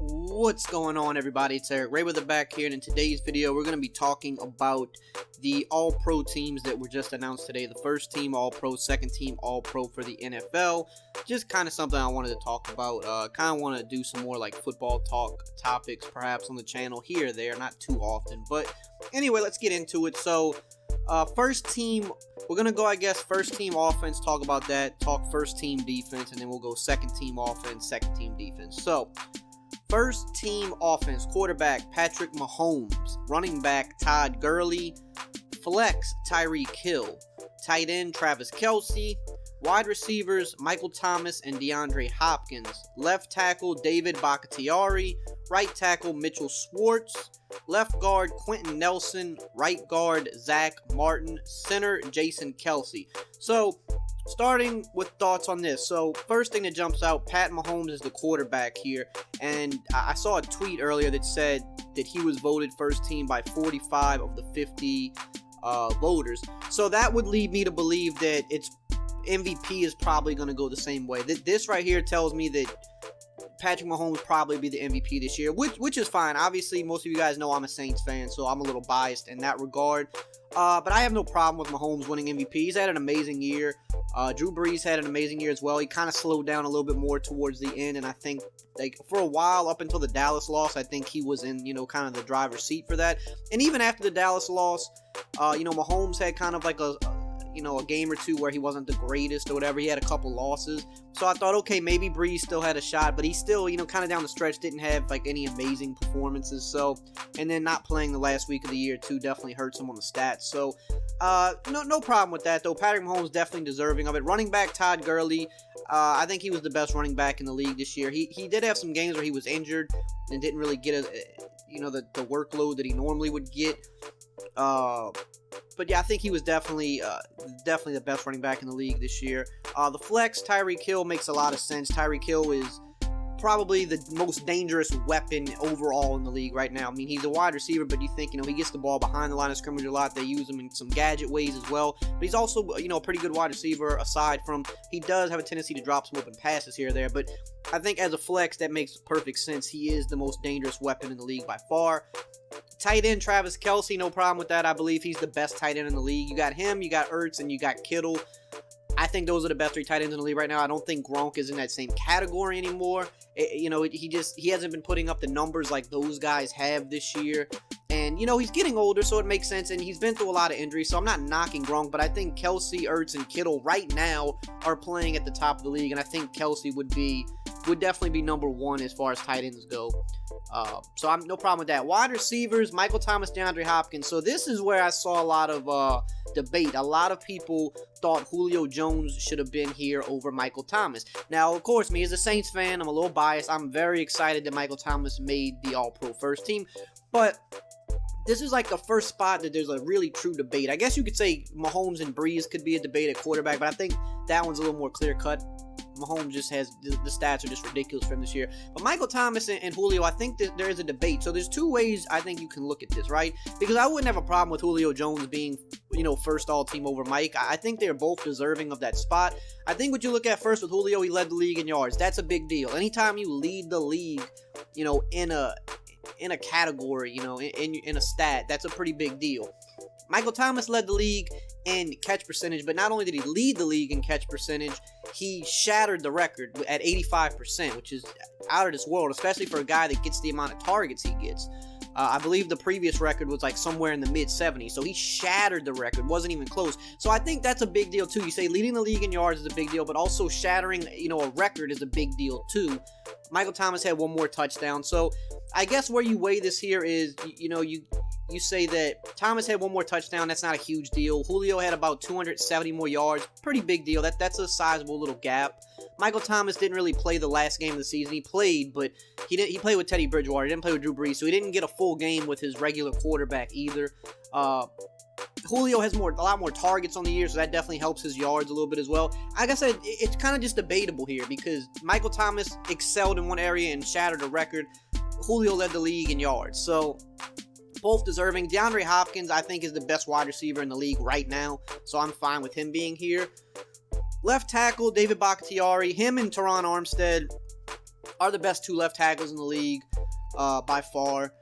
What's going on, everybody? It's EricRayweather back here, and in today's video we're going to be talking about the All-Pro teams that were just announced today. The first team All-Pro, second team All-Pro for the NFL. Just kind of something I wanted to talk about. Kind of want to do some more like football talk topics perhaps on the channel here or there, not too often. But anyway, let's get into it. So first team, we're going to go, I guess, first team offense, talk about that, talk first team defense, and then we'll go second team offense, second team defense. So first team offense: quarterback Patrick Mahomes, running back Todd Gurley, flex Tyreek Hill, tight end Travis Kelce, wide receivers Michael Thomas and DeAndre Hopkins, left tackle David Bakhtiari, right tackle Mitchell Schwartz, left guard Quentin Nelson, right guard Zach Martin, center Jason Kelce. So starting with thoughts on this. So first thing that jumps out, Pat Mahomes is the quarterback here, and I saw a tweet earlier that said that he was voted first team by 45 of the 50 voters. So that would lead me to believe that it's MVP is probably going to go the same way. This right here tells me that Patrick Mahomes probably be the MVP this year, which is fine. Obviously, most of you guys know I'm a Saints fan, so I'm a little biased in that regard. But I have no problem with Mahomes winning MVP. He's had an amazing year. Drew Brees had an amazing year as well. He kind of slowed down a little bit more towards the end, and I think like for a while, up until the Dallas loss, I think he was in, kind of the driver's seat for that. And even after the Dallas loss, Mahomes had kind of like a game or two where he wasn't the greatest or whatever. He had a couple losses. So I thought, okay, maybe Brees still had a shot, but he still, kind of down the stretch didn't have like any amazing performances. So, and then not playing the last week of the year too definitely hurts him on the stats. So, no problem with that though. Patrick Mahomes definitely deserving of it. Running back Todd Gurley, I think he was the best running back in the league this year. He did have some games where he was injured and didn't really get the workload that he normally would get. But yeah, I think he was definitely the best running back in the league this year. The flex, Tyreek Hill, makes a lot of sense. Tyreek Hill is probably the most dangerous weapon overall in the league right now. I mean, he's a wide receiver, but you think, he gets the ball behind the line of scrimmage a lot. They use him in some gadget ways as well. But he's also, a pretty good wide receiver, aside from he does have a tendency to drop some open passes here or there. But I think as a flex, that makes perfect sense. He is the most dangerous weapon in the league by far. Tight end Travis Kelce, no problem with that. I believe he's the best tight end in the league. You got him, you got Ertz, and you got Kittle. I think those are the best three tight ends in the league right now. I don't think Gronk is in that same category anymore. He hasn't been putting up the numbers like those guys have this year. And, he's getting older, so it makes sense. And he's been through a lot of injuries, so I'm not knocking Gronk. But I think Kelce, Ertz, and Kittle right now are playing at the top of the league. And I think Kelce would definitely be number one as far as tight ends go. So I'm no problem with that. Wide receivers, Michael Thomas, DeAndre Hopkins. So this is where I saw a lot of debate. A lot of people thought Julio Jones should have been here over Michael Thomas. Now, of course, me as a Saints fan, I'm a little biased. I'm very excited that Michael Thomas made the All-Pro first team. But this is like the first spot that there's a really true debate. I guess you could say Mahomes and Brees could be a debate at quarterback, but I think that one's a little more clear-cut. Mahomes just has, the stats are just ridiculous for him this year. But Michael Thomas and Julio, I think that there is a debate. So there's two ways I think you can look at this, right? Because I wouldn't have a problem with Julio Jones being, first all-team over Mike. I think they're both deserving of that spot. I think what you look at first with Julio, he led the league in yards. That's a big deal. Anytime you lead the league, in a category, in a stat, that's a pretty big deal. Michael Thomas led the league in catch percentage, but not only did he lead the league in catch percentage, he shattered the record at 85%, which is out of this world, especially for a guy that gets the amount of targets he gets. I believe the previous record was like somewhere in the mid-70s, so he shattered the record, wasn't even close. So I think that's a big deal too. You say leading the league in yards is a big deal, but also shattering, a record is a big deal too. Michael Thomas had one more touchdown, so I guess where you weigh this here is, you say that Thomas had one more touchdown. That's not a huge deal. Julio had about 270 more yards. Pretty big deal. That's a sizable little gap. Michael Thomas didn't really play the last game of the season. He played, but he played with Teddy Bridgewater. He didn't play with Drew Brees, so he didn't get a full game with his regular quarterback either. Julio has a lot more targets on the year, so that definitely helps his yards a little bit as well. Like I said, it's kind of just debatable here because Michael Thomas excelled in one area and shattered a record. Julio led the league in yards, so both deserving. DeAndre Hopkins, I think, is the best wide receiver in the league right now, so I'm fine with him being here. Left tackle, David Bakhtiari, him and Teron Armstead are the best 2 left tackles in the league by far.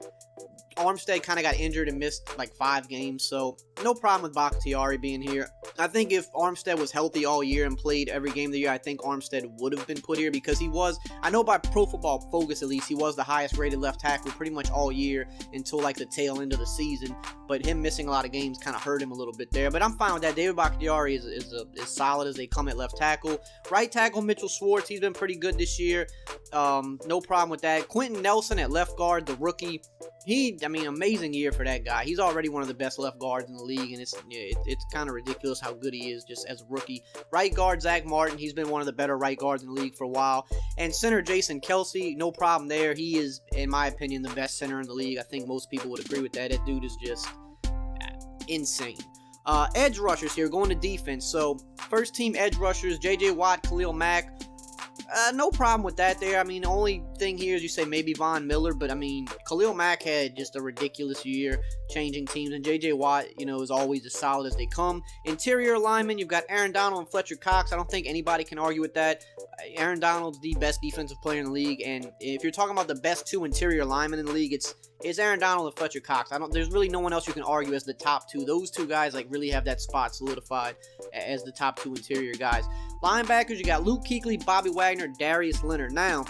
Armstead kind of got injured and missed like 5 games, so no problem with Bakhtiari being here. I think if Armstead was healthy all year and played every game of the year, I think Armstead would have been put here because he was, I know by Pro Football Focus at least, he was the highest rated left tackle pretty much all year until like the tail end of the season, but him missing a lot of games kind of hurt him a little bit there. But I'm fine with that. David Bakhtiari is solid as they come at left tackle. Right tackle, Mitchell Schwartz, he's been pretty good this year. No problem with that. Quentin Nelson at left guard, the rookie. Amazing year for that guy. He's already one of the best left guards in the league, and it's kind of ridiculous how good he is just as a rookie. Right guard, Zach Martin. He's been one of the better right guards in the league for a while. And center, Jason Kelsey. No problem there. He is, in my opinion, the best center in the league. I think most people would agree with that. That dude is just insane. Edge rushers here, going to defense. So, first team edge rushers, J.J. Watt, Khalil Mack. No problem with that there. The only thing here is you say maybe Von Miller, but Khalil Mack had just a ridiculous year changing teams, and J.J. Watt, is always as solid as they come. Interior linemen, you've got Aaron Donald and Fletcher Cox. I don't think anybody can argue with that. Aaron Donald's the best defensive player in the league, and if you're talking about the best 2 interior linemen in the league, it's Aaron Donald and Fletcher Cox. There's really no one else you can argue as the top 2. Those 2 guys really have that spot solidified as the top 2 interior guys. Linebackers, you got Luke Kuechly, Bobby Wagner, Darius Leonard. Now,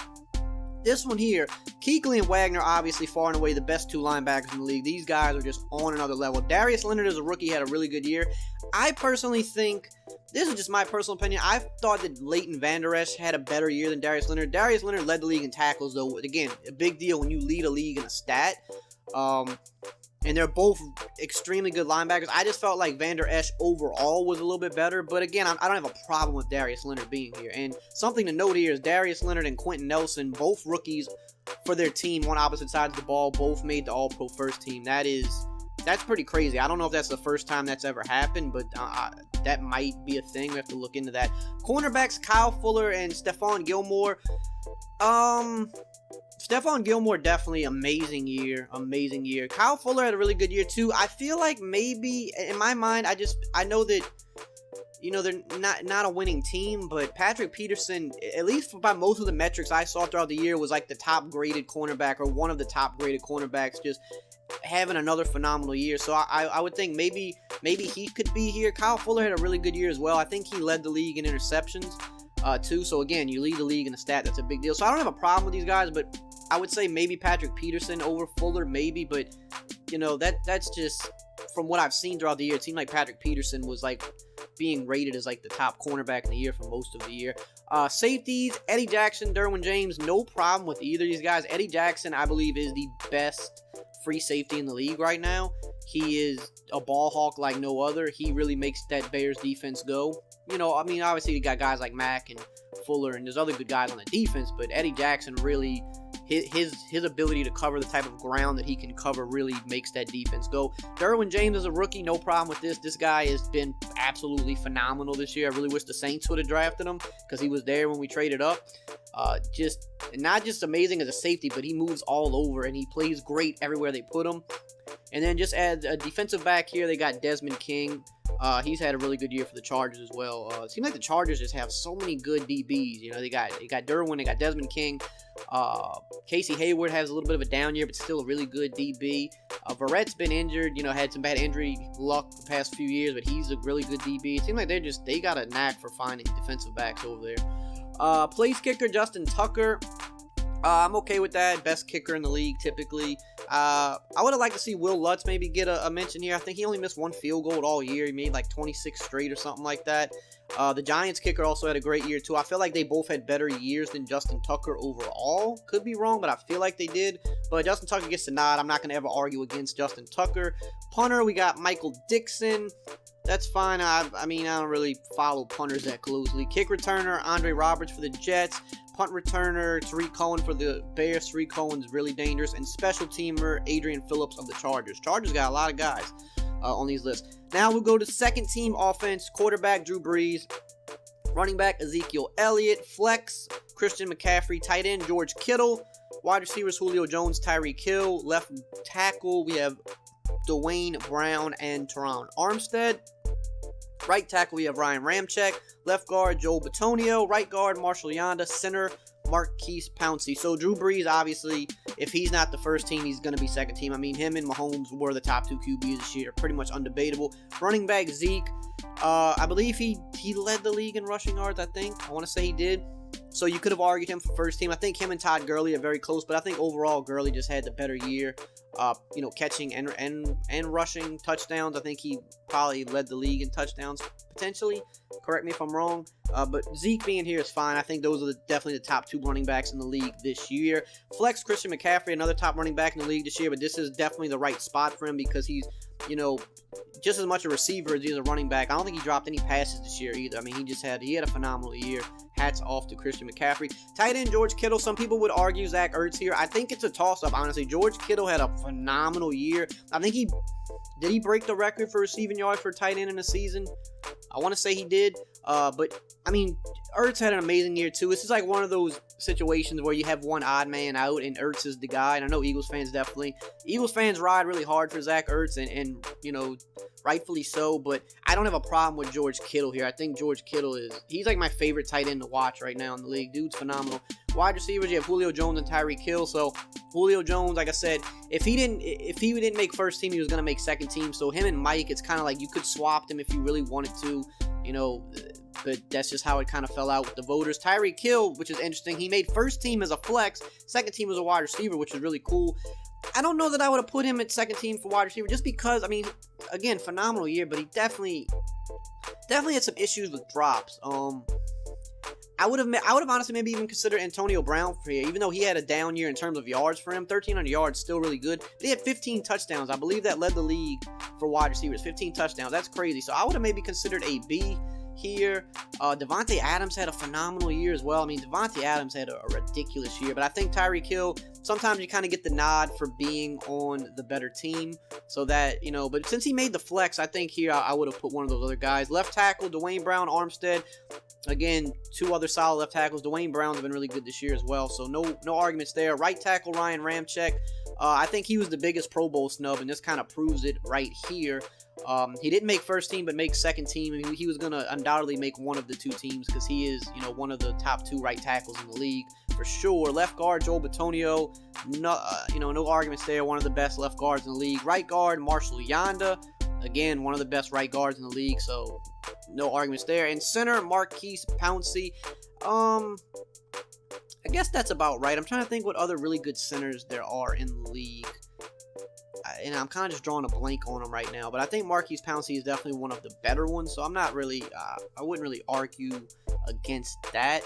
this one here, Kuechly and Wagner obviously far and away the best 2 linebackers in the league. These guys are just on another level. Darius Leonard as a rookie had a really good year. I personally think, this is just my personal opinion, I thought that Leighton Vander Esch had a better year than Darius Leonard. Darius Leonard led the league in tackles, though. Again, a big deal when you lead a league in a stat. And they're both extremely good linebackers. I just felt like Vander Esch overall was a little bit better. But again, I don't have a problem with Darius Leonard being here. And something to note here is Darius Leonard and Quentin Nelson, both rookies for their team on opposite sides of the ball, both made the All-Pro first team. That's pretty crazy. I don't know if that's the first time that's ever happened, but that might be a thing. We have to look into that. Cornerbacks, Kyle Fuller and Stephon Gilmore. Stephon Gilmore, definitely amazing year. Kyle Fuller had a really good year too. I feel like maybe, in my mind, I know that, they're not a winning team, but Patrick Peterson, at least by most of the metrics I saw throughout the year, was like the top graded cornerback or one of the top graded cornerbacks, just having another phenomenal year. So I would think maybe he could be here. Kyle Fuller had a really good year as well. I think he led the league in interceptions too. So again, you lead the league in a stat, that's a big deal. So I don't have a problem with these guys, but I would say maybe Patrick Peterson over Fuller, maybe, but that's just from what I've seen throughout the year. It seemed like Patrick Peterson was being rated as the top cornerback in the year for most of the year. Safeties, Eddie Jackson, Derwin James, no problem with either of these guys. Eddie Jackson, I believe, is the best free safety in the league right now. He is a ball hawk like no other. He really makes that Bears defense go. Obviously you got guys like Mack and Fuller, and there's other good guys on the defense, but Eddie Jackson really, his ability to cover the type of ground that he can cover really makes that defense go. Derwin James is a rookie, no problem with this. This guy has been absolutely phenomenal this year. I really wish the Saints would have drafted him because he was there when we traded up. Not just amazing as a safety, but he moves all over and he plays great everywhere they put him. And then just as a defensive back here, they got Desmond King. He's had a really good year for the Chargers as well. It seems like the Chargers just have so many good DBs. They got Derwin, they got Desmond King. Casey Hayward has a little bit of a down year, but still a really good DB. Verrett's been injured, had some bad injury luck the past few years, but he's a really good DB. It seems like they got a knack for finding defensive backs over there. Place kicker, Justin Tucker. I'm okay with that. Best kicker in the league, typically. I would have liked to see Will Lutz maybe get a mention here. I think he only missed 1 field goal all year. He made 26 straight or something like that. The Giants kicker also had a great year, too. I feel like they both had better years than Justin Tucker overall. Could be wrong, but I feel like they did. But Justin Tucker gets the nod. I'm not going to ever argue against Justin Tucker. Punter, we got Michael Dixon. That's fine. I don't really follow punters that closely. Kick returner, Andre Roberts for the Jets. Punt returner, Tariq Cohen for the Bears. Tariq Cohen's really dangerous. And special teamer, Adrian Phillips of the Chargers. Chargers got a lot of guys on these lists. Now we'll go to second team offense. Quarterback, Drew Brees. Running back, Ezekiel Elliott. Flex, Christian McCaffrey. Tight end, George Kittle. Wide receivers, Julio Jones, Tyreek Hill. Left tackle, we have Dwayne Brown and Teron Armstead. Right tackle, we have Ryan Ramczyk. Left guard, Joel Bitonio. Right guard, Marshall Yanda. Center, Marquise Pouncey. So Drew Brees, obviously, if he's not the first team, he's going to be second team. I mean, him and Mahomes were the top 2 QBs this year. Pretty much undebatable. Running back Zeke, I believe he led the league in rushing yards, I think. I want to say he did. So you could have argued him for first team. I think him and Todd Gurley are very close, but I think overall Gurley just had the better year. Catching and rushing touchdowns. I think he probably led the league in touchdowns, potentially. Correct me if I'm wrong. But Zeke being here is fine. I think those are definitely the top 2 running backs in the league this year. Flex Christian McCaffrey, another top running back in the league this year, but this is definitely the right spot for him because he's, just as much a receiver as he is a running back. I don't think he dropped any passes this year either. I mean, he had a phenomenal year. Hats off to Christian McCaffrey. Tight end George Kittle. Some people would argue Zach Ertz here. I think it's a toss-up, honestly. George Kittle had a phenomenal year. I think did he break the record for receiving yards for tight end in a season? I want to say he did. But, I mean, Ertz had an amazing year, too. This is like one of those situations where you have one odd man out, and Ertz is the guy. And I know Eagles fans definitely. Eagles fans ride really hard for Zach Ertz, and rightfully so. But I don't have a problem with George Kittle here. I think George Kittle he's like my favorite tight end to watch right now in the league. Dude's phenomenal. Wide receivers, you have Julio Jones and Tyreek Hill. So Julio Jones, like I said, if he didn't make first team, he was gonna make second team. So him and Mike, it's kind of like you could swap them if you really wanted to, but that's just how it kind of fell out with the voters. Tyreek Hill, which is interesting, he made first team as a flex, second team as a wide receiver, which is really cool. I don't know that I would have put him at second team for wide receiver just because, I mean, again, phenomenal year, but he definitely had some issues with drops. I would have honestly maybe even considered Antonio Brown for here, even though he had a down year in terms of yards for him. 1,300 yards, still really good. They had 15 touchdowns. I believe that led the league for wide receivers. 15 touchdowns. That's crazy. So I would have maybe considered a B here. Devontae Adams had a phenomenal year as well. I mean, Devontae Adams had a ridiculous year, but I think Tyreek Hill, sometimes you kind of get the nod for being on the better team. So that, but since he made the flex, I think here I would have put one of those other guys. Left tackle, Dwayne Brown, Armstead. Again, 2 other solid left tackles. Dwayne Brown's been really good this year as well, so no arguments there. Right tackle, Ryan Ramczyk. I think he was the biggest Pro Bowl snub, and this kind of proves it right here. He didn't make first team, but make second team. I mean, he was going to undoubtedly make one of the 2 teams because he is, one of the top 2 right tackles in the league for sure. Left guard, Joel Bitonio. No arguments there. One of the best left guards in the league. Right guard, Marshall Yanda. Again, one of the best right guards in the league, so no arguments there. And center, Marquise Pouncey. I guess that's about right. I'm trying to think what other really good centers there are in the league. And I'm kind of just drawing a blank on them right now. But I think Marquise Pouncey is definitely one of the better ones. So I'm not really, I wouldn't really argue against that.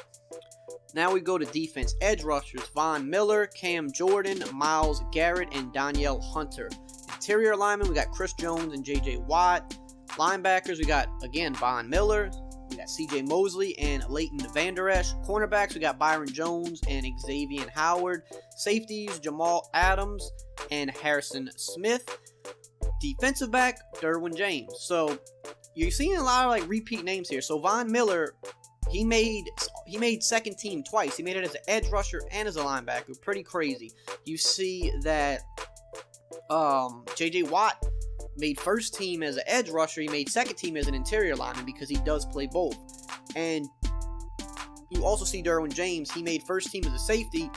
Now we go to defense. Edge rushers, Von Miller, Cam Jordan, Myles Garrett, and Danielle Hunter. Interior linemen, we got Chris Jones and J.J. Watt. Linebackers, we got, again, Von Miller. We got C.J. Mosley and Leighton Vander Esch. Cornerbacks, we got Byron Jones and Xavier Howard. Safeties, Jamal Adams and Harrison Smith. Defensive back, Derwin James. So you're seeing a lot of repeat names here. So Von Miller, he made second team twice. He made it as an edge rusher and as a linebacker. Pretty crazy. You see that J.J. Watt made first team as an edge rusher. He made second team as an interior lineman because he does play both. And you also see Derwin James. He made first team as a safety,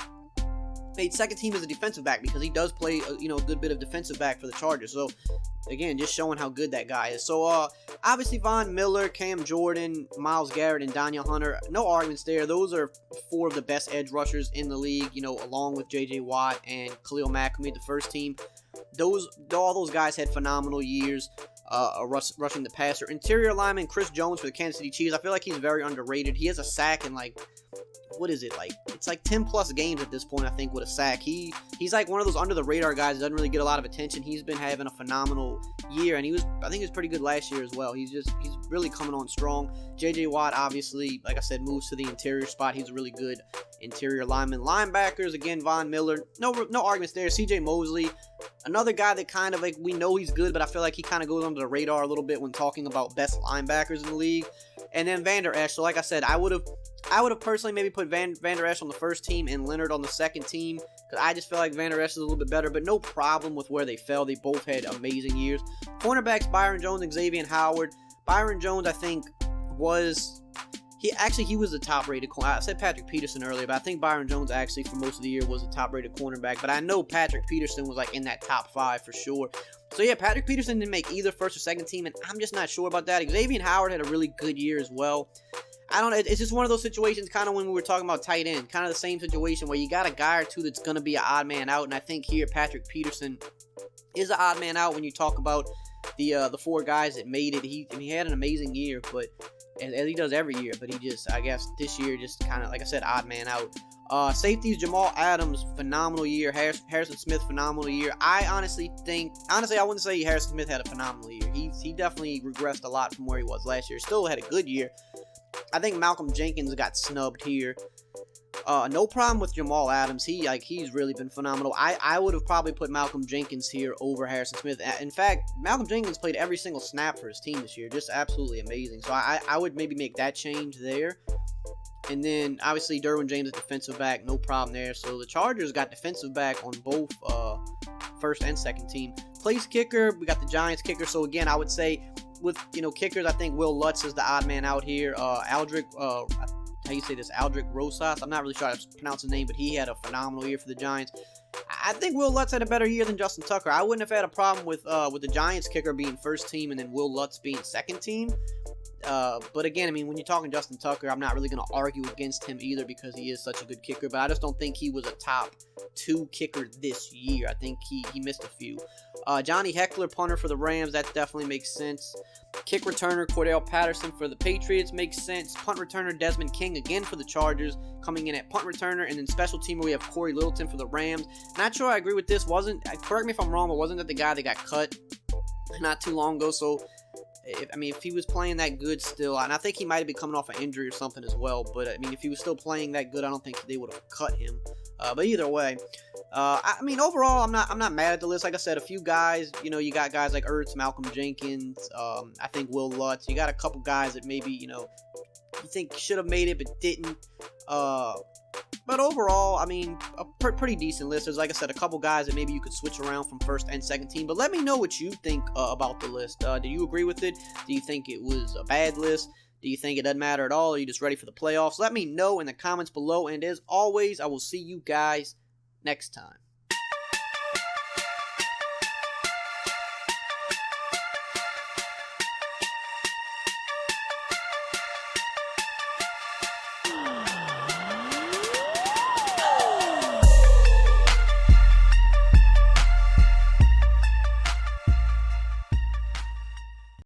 made second team as a defensive back because he does play a good bit of defensive back for the Chargers. So again, just showing how good that guy is. So obviously Von Miller, Cam Jordan, Myles Garrett, and Danielle Hunter, no arguments there. Those are 4 of the best edge rushers in the league, along with J.J. Watt and Khalil Mack, who made the first team. All those guys had phenomenal years rushing the passer. Interior lineman Chris Jones for the Kansas City Chiefs. I feel like he's very underrated. He has a sack in it's like 10 plus games at this point, I think, with a sack. He's like one of those under the radar guys that doesn't really get a lot of attention. He's been having a phenomenal year, and I think he was pretty good last year as well. He's really coming on strong. J.J. Watt, obviously, like I said, moves to the interior spot. He's a really good interior lineman. Linebackers, again, Von Miller, no arguments there. C.J. Mosley, another guy that kind of we know he's good, but I feel like he kind of goes under the radar a little bit when talking about best linebackers in the league. And then Vander Esch. So like I said, I would have personally maybe put Vander Esch on the first team and Leonard on the second team, because I just feel like Vander Esch is a little bit better, but no problem with where they fell. They both had amazing years. Cornerbacks, Byron Jones and Xavier Howard. Byron Jones, I think, He was the top-rated corner. I said Patrick Peterson earlier, but I think Byron Jones actually for most of the year was the top-rated cornerback. But I know Patrick Peterson was like in that top 5 for sure. So yeah, Patrick Peterson didn't make either first or second team, and I'm just not sure about that. Xavier Howard had a really good year as well. I don't know. It's just one of those situations, kind of when we were talking about tight end, kind of the same situation where you got a guy or two that's going to be an odd man out, and I think here Patrick Peterson is an odd man out when you talk about the 4 guys that made it. He had an amazing year, but as he does every year, but he just, I guess this year just kind of, like I said, odd man out. Safeties, Jamal Adams, phenomenal year. Harrison Smith, phenomenal year. I honestly wouldn't say Harrison Smith had a phenomenal year. He definitely regressed a lot from where he was last year. Still had a good year. I think Malcolm Jenkins got snubbed here. No problem with Jamal Adams. He's really been phenomenal. I would have probably put Malcolm Jenkins here over Harrison Smith. In fact, Malcolm Jenkins played every single snap for his team this year. Just absolutely amazing. So I would maybe make that change there. And then, obviously, Derwin James at defensive back. No problem there. So the Chargers got defensive back on both first and second team. Place kicker, we got the Giants kicker. So, again, I would say with, kickers, I think Will Lutz is the odd man out here. Aldrick Rosas. I'm not really sure how to pronounce his name, but he had a phenomenal year for the Giants. I think Will Lutz had a better year than Justin Tucker. I wouldn't have had a problem with the Giants kicker being first team and then Will Lutz being second team. But again, I mean, when you're talking Justin Tucker, I'm not really going to argue against him either because he is such a good kicker. But I just don't think he was a top 2 kicker this year. I think he missed a few. Johnny Heckler, punter for the Rams. That definitely makes sense. Kick returner, Cordell Patterson for the Patriots makes sense. Punt returner, Desmond King again for the Chargers, coming in at punt returner. And then special teamer, we have Corey Littleton for the Rams. Not sure I agree with this. Correct me if I'm wrong, but wasn't that the guy that got cut not too long ago? So if he was playing that good still, and I think he might have been coming off an injury or something as well, but I mean, if he was still playing that good, I don't think they would have cut him. But either way, I mean, overall, I'm not mad at the list. Like I said, a few guys, you got guys like Ertz, Malcolm Jenkins, I think Will Lutz. You got a couple guys that maybe, you think should have made it but didn't. But overall, I mean, a pretty decent list. There's, like I said, a couple guys that maybe you could switch around from first and second team. But let me know what you think about the list. Do you agree with it? Do you think it was a bad list? Do you think it doesn't matter at all? Are you just ready for the playoffs? Let me know in the comments below. And as always, I will see you guys next time.